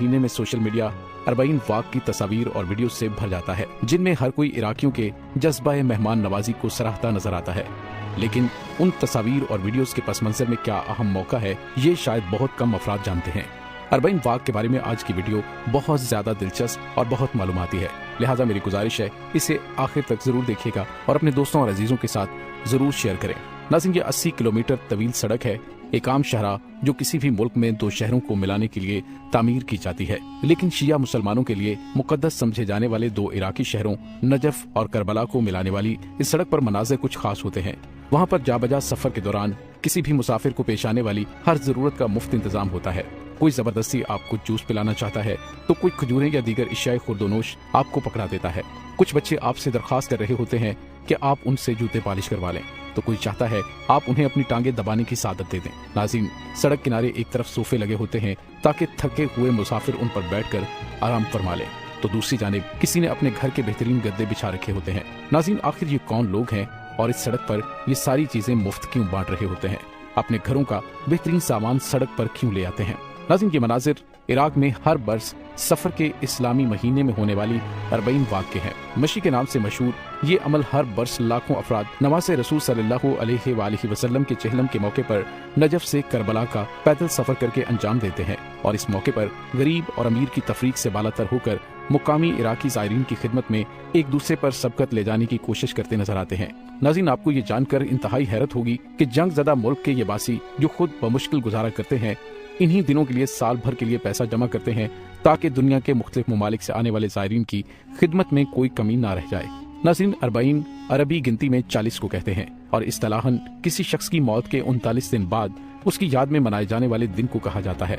महीने में social media Arbaeen वाक़ की तस्वीर और वीडियो से भर जाता है, जिनमें हर कोई इराकियों के जज्बा मेहमान नवाजी को सराहता नजर आता है। लेकिन उन तस्वीर और वीडियोस के पस मंजर में क्या अहम मौका है, ये शायद बहुत कम अफराद जानते हैं। अरबईन वाक़ के बारे में आज की वीडियो बहुत ज्यादा दिलचस्प और बहुत मालूमाती है, लिहाजा मेरी गुजारिश है इसे आखिर तक जरूर देखिएगा और अपने दोस्तों और अजीजों के साथ जरूर शेयर करें। नाज़रीन, ये 80 किलोमीटर तवील सड़क है, एक आम शहरा जो किसी भी मुल्क में दो शहरों को मिलाने के लिए तामीर की जाती है, लेकिन शिया मुसलमानों के लिए मुकद्दस समझे जाने वाले दो इराकी शहरों नजफ और करबला को मिलाने वाली इस सड़क पर मनाज़िर कुछ खास होते हैं। वहाँ पर जाबजा सफर के दौरान किसी भी मुसाफिर को पेश आने वाली हर जरूरत का मुफ्त इंतजाम होता है। कोई जबरदस्ती आपको जूस पिलाना चाहता है तो कोई खजूरें या दीगर इशाए खुर्दोनोश आपको पकड़ा देता है। कुछ बच्चे आपसे दरख्वास्त कर रहे होते हैं कि आप उनसे जूते पालिश करवा लें, तो कोई चाहता है आप उन्हें अपनी टांगे दबाने की सादत दे दें। नाज़रीन, सड़क किनारे एक तरफ सोफे लगे होते हैं ताकि थके हुए मुसाफिर उन पर बैठकर आराम फरमा लें, तो दूसरी जानिब किसी ने अपने घर के बेहतरीन गद्दे बिछा रखे होते हैं। नाज़रीन, आखिर ये कौन लोग हैं और इस सड़क पर ये सारी चीजें मुफ्त क्यों बांट रहे होते हैं? अपने घरों का बेहतरीन सामान सड़क पर क्यों ले आते हैं? नाज़रीन, ये मनाजिर इराक में हर बरस सफर के इस्लामी महीने में होने वाली अरबईन वाक़ के हैं। मशी के नाम से मशहूर ये अमल हर बरस लाखों अफराद नवाज़े रसूल सल्लल्लाहु अलैहि वसल्लम के चहलम के मौके पर नजफ से करबला का पैदल सफर करके अंजाम देते हैं और इस मौके पर गरीब और अमीर की तफरीक से बालातर होकर मुकामी इराकी ज़ायरीन की खिदमत में एक दूसरे पर सबकत ले जाने की कोशिश करते नजर आते हैं। नाज़रीन, आपको ये जानकर इंतहाई हैरत होगी कि जंग ज़दा मुल्क के ये बासी जो खुद बमुश्किल गुजारा करते हैं, इन्हीं दिनों के लिए साल भर के लिए पैसा जमा करते हैं ताकि दुनिया के मुख्तलिफ ममालिक से आने वाले ज़ायरीन की खिदमत में कोई कमी ना रह जाए। नाज़रीन, अरबईन अरबी गिनती में 40 को कहते हैं और इस्तिलाहन किसी शख्स की मौत के 39 दिन बाद उसकी याद में मनाए जाने वाले दिन को कहा जाता है।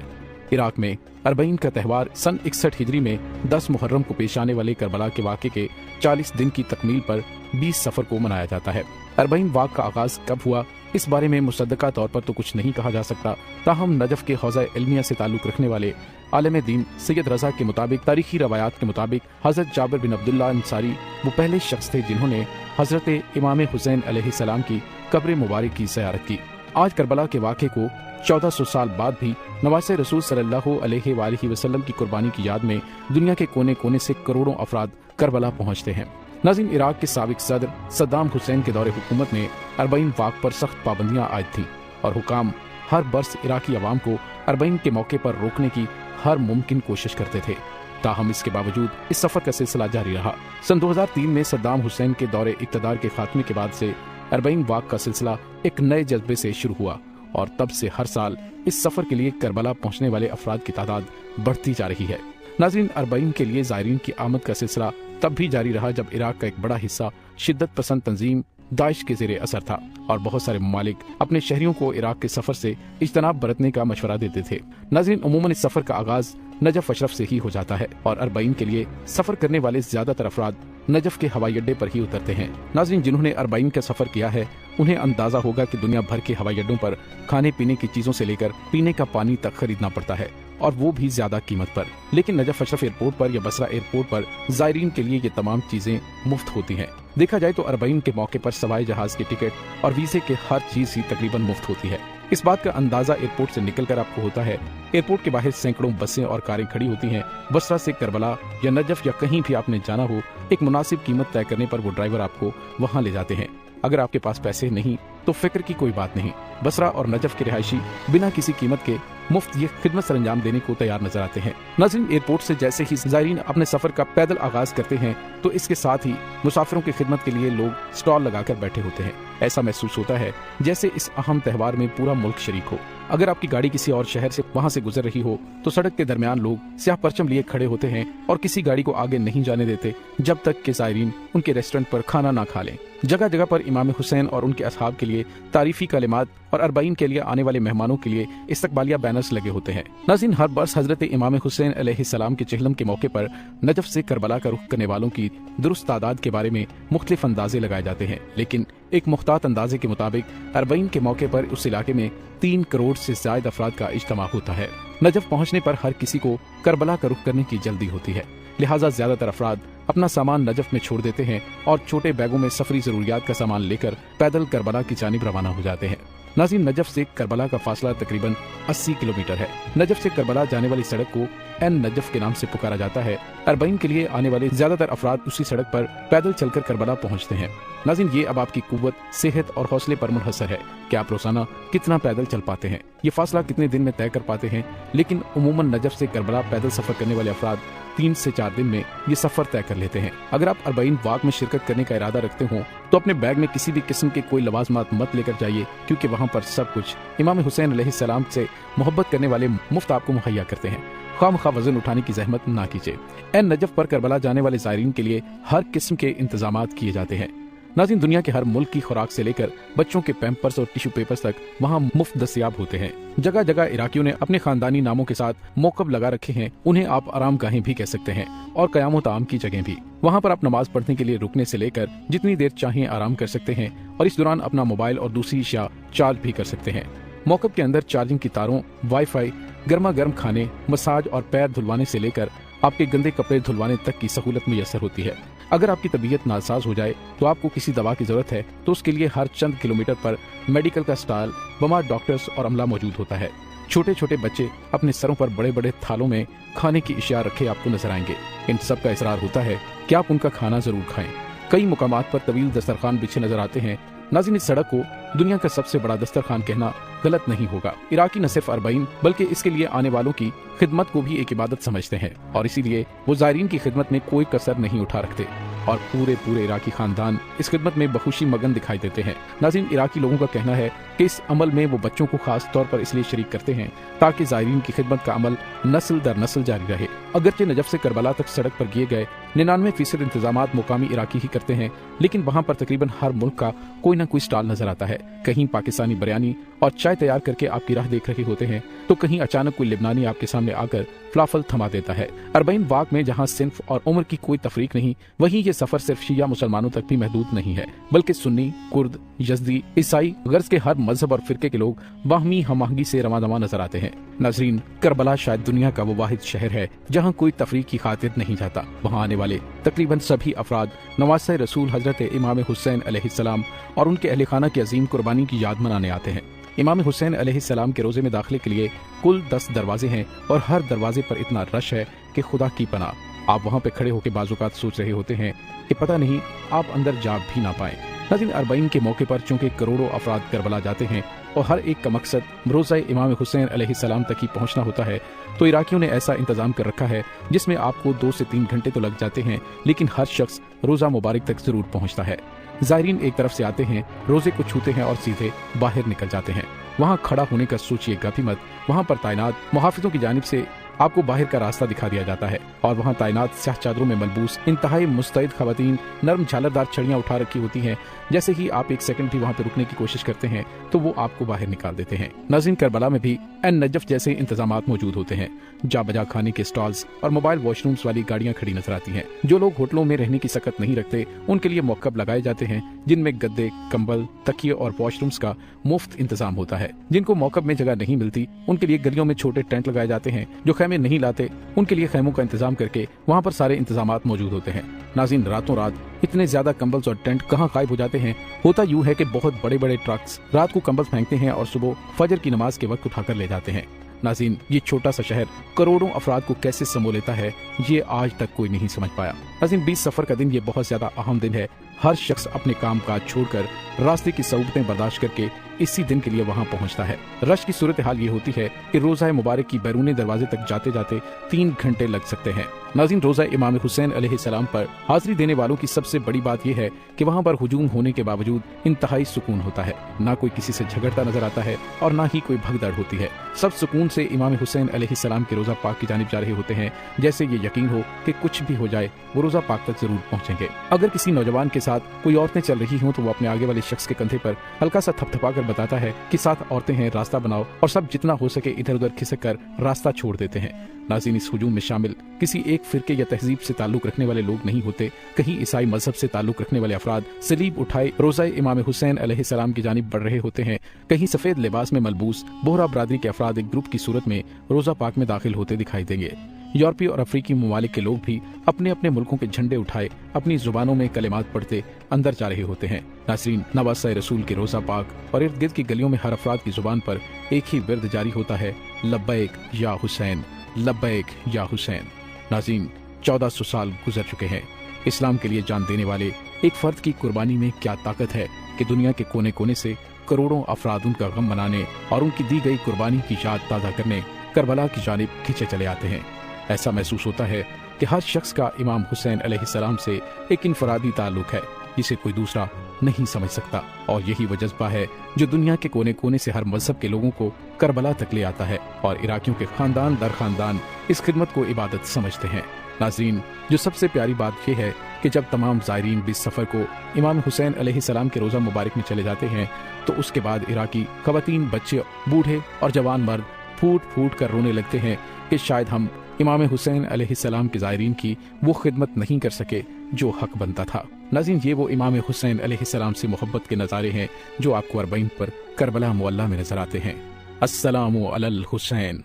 इराक में अरबईन का त्यौहार सन 61 हिजरी में 10 मुहर्रम को पेश आने वाले करबला के वाक़े के 40 दिन की तकमील पर 20 सफर को मनाया जाता है। अरबईन वाक़ का आगाज कब हुआ, इस बारे में मुसद्दका तौर पर तो कुछ नहीं कहा जा सकता, ताहम नजफ के हौज़ा इल्मिया से ताल्लुक़ रखने वाले आलिम दीन सैयद रज़ा के मुताबिक तारीखी रवायात के मुताबिक हज़रत जाबिर बिन अब्दुल्लाह अंसारी वो पहले शख्स थे जिन्होंने हज़रत इमाम हुसैन अलैहिस्सलाम की कब्र मुबारक की ज़ियारत की। आज करबला के वाक़े को 1400 साल बाद भी नवाज़े रसूल सल्लल्लाहु अलैहि वसल्लम की कुर्बानी की याद में दुनिया के कोने कोने से करोड़ों अफराद करबला पहुँचते हैं। नाज़रीन, इराक के साबिक सदर सद्दाम हुसैन के दौरे हुकूमत में अरबईन वाक़ पर सख्त पाबंदियाँ आयद थी और हुकाम हर बरस इराकी अवाम को अरबईन के मौके पर रोकने की हर मुमकिन कोशिश करते थे। ताहम इसके बावजूद इस सफर का सिलसिला जारी रहा। सन 2003 में सद्दाम हुसैन के दौरे इक़्तिदार के खात्मे के बाद से अरबईन वाक़ का सिलसिला एक नए जज्बे से शुरू हुआ और तब से हर साल इस सफर के लिए करबला पहुंचने वाले अफराद की तादाद बढ़ती जा रही है। नाज़रीन, अरबईन के लिए ज़ायरीन की आमद का सिलसिला तब भी जारी रहा जब इराक का एक बड़ा हिस्सा शिद्दत पसंद तंजीम दाइश के ज़ेरे असर था और बहुत सारे ममालिक अपने शहरियों को इराक के सफर से इज्तनाब बरतने का मशवरा देते थे। नाज़रीन, उमूमन इस सफर का आगाज नजफ अशरफ से ही हो जाता है और अरबईन के लिए सफर करने वाले ज्यादातर अफराद नजफ के हवाई अड्डे पर ही उतरते हैं। नाज़रीन, जिन्होंने अरबईन का सफर किया है उन्हें अंदाजा होगा कि दुनिया भर के हवाई अड्डों पर खाने पीने की चीजों से लेकर पीने का पानी तक खरीदना पड़ता है और वो भी ज्यादा कीमत पर। लेकिन नजफ अशरफ एयरपोर्ट पर या बसरा एयरपोर्ट पर ज़ायरीन के लिए ये तमाम चीजें मुफ्त होती हैं। देखा जाए तो अरबईन के मौके पर सवाई जहाज के टिकट और वीजे के हर चीज ही तकरीबन मुफ्त होती है। इस बात का अंदाजा एयरपोर्ट से निकलकर आपको होता है। एयरपोर्ट के बाहर सैकड़ों बसें और कारें खड़ी होती हैं। बसरा से करबला या नजफ या कहीं भी आपने जाना हो, एक मुनासिब कीमत तय करने पर वो ड्राइवर आपको वहाँ ले जाते हैं। अगर आपके पास पैसे नहीं तो फिक्र की कोई बात नहीं, बसरा और नजफ के रिहायशी बिना किसी कीमत के मुफ्त ये खिदमत सर अंजाम देने को तैयार नजर आते हैं। नाज़रीन, एयरपोर्ट से जैसे ही ज़ायरीन अपने सफर का पैदल आगाज करते हैं तो इसके साथ ही मुसाफिरों की खिदमत के लिए लोग स्टॉल लगाकर बैठे होते हैं। ऐसा महसूस होता है जैसे इस अहम त्यौहार में पूरा मुल्क शरीक हो। अगर आपकी गाड़ी किसी और शहर से वहाँ से गुजर रही हो तो सड़क के दरमियान लोग स्याह परचम लिए खड़े होते हैं और किसी गाड़ी को आगे नहीं जाने देते जब तक कि ज़ायरीन उनके रेस्टोरेंट पर खाना ना खा लें। जगह जगह पर इमाम हुसैन और उनके असहाब के लिए तारीफी कलिमात और अरबईन के लिए आने वाले मेहमानों के लिए इस्तकबालिया बैनर्स लगे होते हैं। नाज़रीन, हर बरस हजरत इमाम हुसैन अलैहिस्सलाम के चहलम के मौके पर नजफ से करबला का रुख करने वालों की दुरुस्त तादाद के बारे में मुख्तलिफ अंदाजे लगाए जाते हैं, लेकिन एक मुख्तात अंदाजे के मुताबिक अरबईन के मौके पर उस इलाके में 3 करोड़ से ज्यादा अफराद का इज्तिमा होता है। नजफ पहुँचने पर हर किसी को करबला का रुख करने की जल्दी होती है, लिहाजा ज्यादातर अफराद अपना सामान नजफ में छोड़ देते हैं और छोटे बैगों में सफरी जरूरियात का सामान लेकर पैदल करबला की जानिब रवाना हो जाते हैं। नाज़रीन, नजफ से करबला का फासला तकरीबन 80 किलोमीटर है। नजफ से करबला जाने वाली सड़क को एन नजफ के नाम से पुकारा जाता है। अरबईन के लिए आने वाले ज्यादातर अफराद उसी सड़क पर पैदल चलकर करबला पहुंचते हैं। नाज़रीन, ये अब आपकी कुव्वत, सेहत और हौसले पर मुनहसर है कि आप रोजाना कितना पैदल चल पाते हैं, ये फासला कितने दिन में तय कर पाते हैं। लेकिन उमूमन नजफ से करबला पैदल सफर करने वाले अफराद 3 से 4 दिन में ये सफर तय कर लेते हैं। अगर आप अरबईन वाक में शिरकत करने का इरादा रखते हो तो अपने बैग में किसी भी किस्म के कोई लवाजमात मत लेकर जाइए, क्योंकि वहाँ पर सब कुछ इमाम हुसैन अलैहिस्सलाम से मोहब्बत करने वाले मुफ्त आपको मुहैया करते हैं। खामखा वजन उठाने की जहमत ना कीजिए। एन नजफ पर करबला जाने वाले ज़ायरीन के लिए हर किस्म के इंतजामात किए जाते हैं। नाज़रीन, दुनिया के हर मुल्क की खुराक से लेकर बच्चों के पैम्पर्स और टिश्यू पेपर्स तक वहाँ मुफ्त दस्तयाब होते हैं। जगह जगह इराकियों ने अपने खानदानी नामों के साथ मौक़िफ़ लगा रखे हैं। उन्हें आप आराम गाहें भी कह सकते हैं और क़याम ताम की जगह भी। वहाँ पर आप नमाज पढ़ने के लिए रुकने से लेकर जितनी देर चाहें आराम कर सकते हैं और इस दौरान अपना मोबाइल और दूसरी अशिया चार्ज भी कर सकते हैं। मौक़िफ़ के अंदर चार्जिंग की तारों, वाईफाई, गर्मा गर्म खाने, मसाज और पैर धुलवाने से लेकर आपके गंदे कपड़े धुलवाने तक की सहूलत मुयस्सर होती है। अगर आपकी तबीयत नासाज हो जाए तो आपको किसी दवा की जरूरत है तो उसके लिए हर चंद किलोमीटर पर मेडिकल का स्टाल, बमार डॉक्टर्स और अमला मौजूद होता है। छोटे छोटे बच्चे अपने सरों पर बड़े बड़े थालों में खाने की अशिया रखे आपको नजर आएंगे। इन सब का इसरार होता है कि आप उनका खाना जरूर खाएं। कई मुकामात पर तवील दस्तरखान बिछे नजर आते हैं। नाज़रीन, इस सड़क को दुनिया का सबसे बड़ा दस्तरखान कहना गलत नहीं होगा। इराकी न सिर्फ अरबईन बल्कि इसके लिए आने वालों की खिदमत को भी एक इबादत समझते हैं और इसीलिए वो ज़ायरीन की खिदमत में कोई कसर नहीं उठा रखते और पूरे इराकी खानदान इस खिदमत में बखुशी मगन दिखाई देते हैं। नाज़रीन, इराकी लोगों का कहना है कि इस अमल में वो बच्चों को खास तौर पर इसलिए शरीक करते हैं ताकि ज़ायरीन की खिदमत का अमल नस्ल दर नस्ल जारी रहे। अगरचे नजफ से करबला तक सड़क पर किए गए 99% इंतजामात मुकामी इराकी ही करते हैं, लेकिन वहाँ पर तकरीबन हर मुल्क का कोई न कोई स्टॉल नजर आता है। कहीं पाकिस्तानी बिरयानी और चाय तैयार करके आपकी राह देख रहे होते हैं तो कहीं अचानक कोई लिबनानी आपके सामने आकर फलाफल थमा देता है। अरबईन वाक में जहाँ सिन्फ और उम्र की कोई तफरीक नहीं, वहीं ये सफर सिर्फ शिया मुसलमानों तक भी महदूद नहीं है, बल्कि सुन्नी, कुर्द, यज़दी, ईसाई, गर्ज के हर मजहब और फिरके के लोग बाहमी हमआहंगी से रवां दवां नजर आते हैं। नाज़रीन, करबला शायद दुनिया का वो वाहिद शहर है जहाँ कोई तफरीक की खातिर नहीं जाता। वहाँ आने वाले तकरीबन सभी अफराद नवासे रसूल हजरत इमाम हुसैन अलैहिस्सलाम और उनके अहले खाना की अजीम कुर्बानी की याद मनाने आते हैं। इमाम हुसैन अलैहिस्सलाम के रोजे में दाखिले के लिए कुल 10 दरवाजे हैं और हर दरवाजे पर इतना रश है कि खुदा की पनाह। आप वहाँ पे खड़े होकर बाज़ौक़ात सोच रहे होते हैं कि पता नहीं आप अंदर जा भी ना पाए। नाज़रीन, अरबईन के मौके पर चूंकि करोड़ों अफराद करबला जाते हैं और हर एक का मकसद रोज़ा इमाम हुसैन अलैहिस्सलाम तक ही पहुँचना होता है, तो इराकियों ने ऐसा इंतजाम कर रखा है जिसमें आपको 2 से 3 घंटे तो लग जाते हैं, लेकिन हर शख्स रोज़ा मुबारक तक जरूर पहुँचता है। ज़ायरीन एक तरफ से आते हैं, रोजे को छूते हैं और सीधे बाहर निकल जाते हैं। वहाँ खड़ा होने का सोचिएगा भी मत। वहाँ पर तैनात मुहाफिजों की जानिब से आपको बाहर का रास्ता दिखा दिया जाता है और वहाँ तैनात स्याह चादरों में मलबूस इंतहाई मुस्तैद खवातीन नरम झालरदार छड़ियाँ उठा रखी होती हैं। जैसे ही आप 1 सेकंड भी वहाँ पे रुकने की कोशिश करते हैं तो वो आपको बाहर निकाल देते हैं। नाज़रीन, करबला में भी एन नजफ जैसे इंतजामात मौजूद होते हैं। जा बजा खाने के स्टॉल्स और मोबाइल वॉशरूम्स वाली गाड़ियाँ खड़ी नजर आती हैं। जो लोग होटलों में रहने की सकत नहीं रखते उनके लिए मौक़िफ़ लगाए जाते हैं जिनमें गद्दे, कंबल, तकिए और वॉशरूम्स का मुफ्त इंतजाम होता है। जिनको मौक़िफ़ में जगह नहीं मिलती उनके लिए गलियों में छोटे टेंट लगाए जाते हैं। जो खैमे नहीं लाते उनके लिए खैमों का इंतजाम करके वहाँ पर सारे इंतजामात मौजूद होते हैं। नाज़रीन, रातों रात इतने ज्यादा कंबल्स और टेंट कहाँ गायब हो जाते हैं। होता यूँ है कि बहुत बड़े बड़े ट्रक्स रात को कंबल फेंकते हैं और सुबह फजर की नमाज के वक्त उठाकर ले जाते हैं। नाज़रीन, ये छोटा सा शहर करोड़ों अफराद को कैसे समो लेता है ये आज तक कोई नहीं समझ पाया। नाज़रीन, 20 सफर का दिन ये बहुत ज्यादा अहम दिन है। हर शख्स अपने काम काज छोड़कर रास्ते की सहूलतें बर्दाश्त करके इसी दिन के लिए वहाँ पहुँचता है। रश की सूरत हाल ये होती है कि रोज़ा मुबारक की बैरूनी दरवाजे तक जाते जाते 3 घंटे लग सकते हैं। नाज़रीन, रोज़ा इमाम हुसैन अलैहिस्सलाम पर हाजिरी देने वालों की सबसे बड़ी बात यह है कि वहाँ पर हुजूम होने के बावजूद इंतहाई सुकून होता है। ना कोई किसी से झगड़ता नजर आता है और ना ही कोई भगदड़ होती है। सब सुकून से इमाम हुसैन अलैहिस्सलाम के रोज़ा पाक की जानिब जा रहे होते हैं, जैसे ये यकीन हो कि कुछ भी हो जाए वो रोज़ा पाक तक जरूर पहुँचेंगे। अगर किसी नौजवान के साथ कोई औरतें चल रही हों तो वो अपने आगे वाले शख्स के कंधे पर हल्का सा थपथपा कर बताता है कि 7 औरतें हैं, रास्ता बनाओ, और सब जितना हो सके इधर उधर खिसक कर रास्ता छोड़ देते हैं। नाज़रीन, इस हुजूम में शामिल किसी एक फिरके या तहजीब से ताल्लुक रखने वाले लोग नहीं होते। कहीं ईसाई मजहब से ताल्लुक रखने वाले अफराद सलीब उठाए रोज़ा इमाम हुसैन अलैहिस्सलाम की जानिब बढ़ रहे होते हैं। कहीं सफेद लिबास में मलबूस बोहरा बरादरी के अफराद एक ग्रुप की सूरत में रोज़ा पाक में दाखिल होते दिखाई देंगे। यूरोपीय और अफ्रीकी ममालिक के लोग भी अपने अपने मुल्कों के झंडे उठाए अपनी जुबानों में कलिमात पढ़ते अंदर जा रहे होते हैं। नाज़रीन, नवासे रसूल के रोज़ा पाक और इर्द गिर्द की गलियों में हर अफराद की जुबान पर एक ही विर्द जारी होता है, लब्बैक या हुसैन, लब्बैक या हुसैन। नाज़रीन, 1400 साल गुजर चुके हैं। इस्लाम के लिए जान देने वाले एक फर्द की कुर्बानी में क्या ताकत है कि दुनिया के कोने कोने से करोड़ों अफराद उनका गम मनाने और उनकी दी गई कुर्बानी की याद ताज़ा करने करबला की जानिब खींचे चले आते हैं। ऐसा महसूस होता है कि हर शख्स का इमाम हुसैन अलैहिस्सलाम से एक इनफरादी ताल्लुक है जिसे कोई दूसरा नहीं समझ सकता, और यही वो जज्बा है जो दुनिया के कोने कोने से हर मजहब के लोगों को करबला तक ले आता है और इराकियों के खानदान दर खानदान इस खिदमत को इबादत समझते हैं। नाज़रीन, जो सबसे प्यारी बात यह है कि जब तमाम ज़ायरीन भी सफ़र को इमाम हुसैन अलैहिस्सलाम के रोज़ा मुबारक में चले जाते हैं तो उसके बाद इराकी ख़वातीन, बच्चे, बूढ़े और जवान मर्द फूट फूट कर रोने लगते हैं कि शायद हम इमाम हुसैन अलैहिस्सलाम के ज़ायरीन की वो खिदमत नहीं कर सके जो हक बनता था। नाज़रीन, ये वो इमाम हुसैन अलैहिस्सलाम से मोहब्बत के नज़ारे हैं जो आपको अरबईन पर करबला मुअल्ला में नजर आते हैं। अस्सलामु अलल हुसैन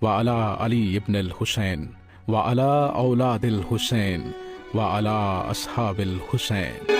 व अला अली इब्न हुसैन व अला औलादिल हुसैन व अला अस्हाबिल हुसैन।